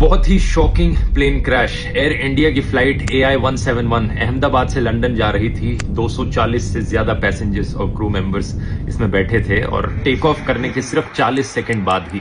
बहुत ही shocking plane crash. Air India की फ्लाइट AI-171 अहमदाबाद से लंदन जा रही थी। 240 से ज्यादा पैसेंजर्स और क्रू मेंबर्स इसमें बैठे थे और टेक ऑफ करने के सिर्फ 40 सेकंड बाद ही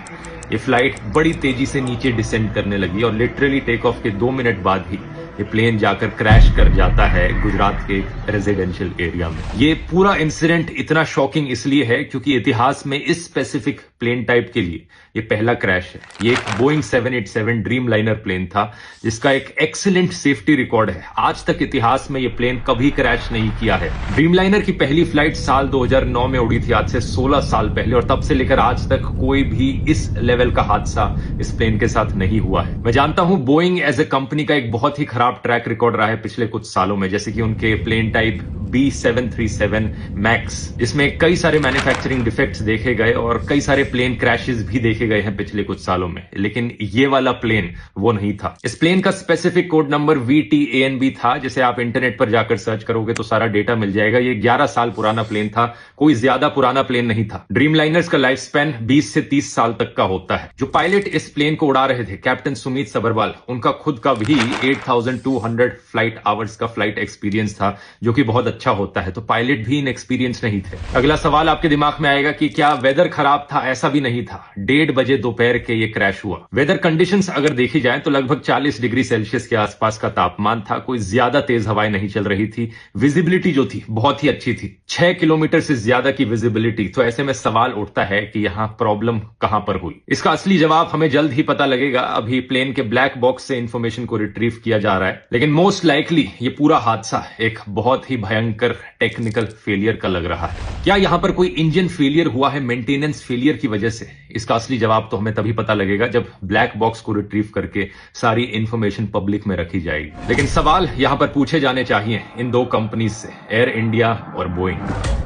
ये फ्लाइट बड़ी तेजी से नीचे डिसेंड करने लगी और लिटरली टेक ऑफ के 2 मिनट बाद ही ये प्लेन जाकर क्रैश कर जाता है गुजरात के रेजिडेंशियल एरिया में। ये पूरा इंसिडेंट इतना शॉकिंग इसलिए है क्योंकि इतिहास में इस स्पेसिफिक प्लेन टाइप के लिए ये पहला क्रैश है। ये एक बोइंग 787 ड्रीम लाइनर प्लेन था जिसका एक एक्सीलेंट सेफ्टी रिकॉर्ड है। आज तक इतिहास में ये प्लेन कभी क्रैश नहीं किया है। ड्रीम लाइनर की पहली फ्लाइट साल 2009 में उड़ी थी, आज से 16 साल पहले, और तब से लेकर आज तक कोई भी इस लेवल का हादसा इस प्लेन के साथ नहीं हुआ है। मैं जानता हूं बोइंग एज ए कंपनी का एक बहुत ही खराब ट्रैक रिकॉर्ड रहा है पिछले कुछ सालों में, जैसे कि उनके प्लेन टाइप B737 मैक्स, इसमें कई सारे मैन्युफैक्चरिंग डिफेक्ट्स देखे गए और कई सारे प्लेन क्रैशेस भी देखे गए हैं पिछले कुछ सालों में, लेकिन ये वाला प्लेन वो नहीं था। इस प्लेन का स्पेसिफिक कोड नंबर VTANB था, जिसे आप इंटरनेट पर जाकर सर्च करोगे तो सारा डेटा मिल जाएगा। ये 11 साल पुराना प्लेन था, कोई ज्यादा पुराना प्लेन नहीं था। ड्रीम लाइनर्स का लाइफ स्पैन 20 से 30 साल तक का होता है। जो पायलट इस प्लेन को उड़ा रहे थे, कैप्टन सुमित सबरवाल, उनका खुद का भी 8200 फ्लाइट आवर्स का फ्लाइट एक्सपीरियंस था, जो कि बहुत अच्छा होता है, तो पायलट भी इनएक्सपीरियंस नहीं थे। अगला सवाल आपके दिमाग में आएगा कि क्या वेदर खराब था? ऐसा भी नहीं था। 1:30 बजे दोपहर के ये क्रैश हुआ। वेदर कंडीशंस अगर देखी जाए तो लगभग 40 डिग्री सेल्सियस के आसपास का तापमान था। कोई ज्यादा तेज हवाएं नहीं चल रही थी। विजिबिलिटी जो थी बहुत ही अच्छी थी, 6 किलोमीटर से ज्यादा की विजिबिलिटी। तो ऐसे में सवाल उठता है कि यहां प्रॉब्लम कहां पर हुई। इसका असली जवाब हमें जल्द ही पता लगेगा। अभी प्लेन के ब्लैक बॉक्स से इंफॉर्मेशन को रिट्रीव किया जा रहा है, लेकिन मोस्ट लाइकली ये पूरा हादसा एक बहुत ही भयंकर टेक्निकल फेलियर का लग रहा है। क्या यहां पर कोई इंजन फेलियर हुआ है मेंटेनेंस फेलियर की वजह से? इसका असली जवाब तो हमें तभी पता लगेगा जब ब्लैक बॉक्स को रिट्रीव करके सारी इंफॉर्मेशन पब्लिक में रखी जाएगी। लेकिन सवाल यहां पर पूछे जाने चाहिए इन दो कंपनीज से, एयर इंडिया और बोइंग।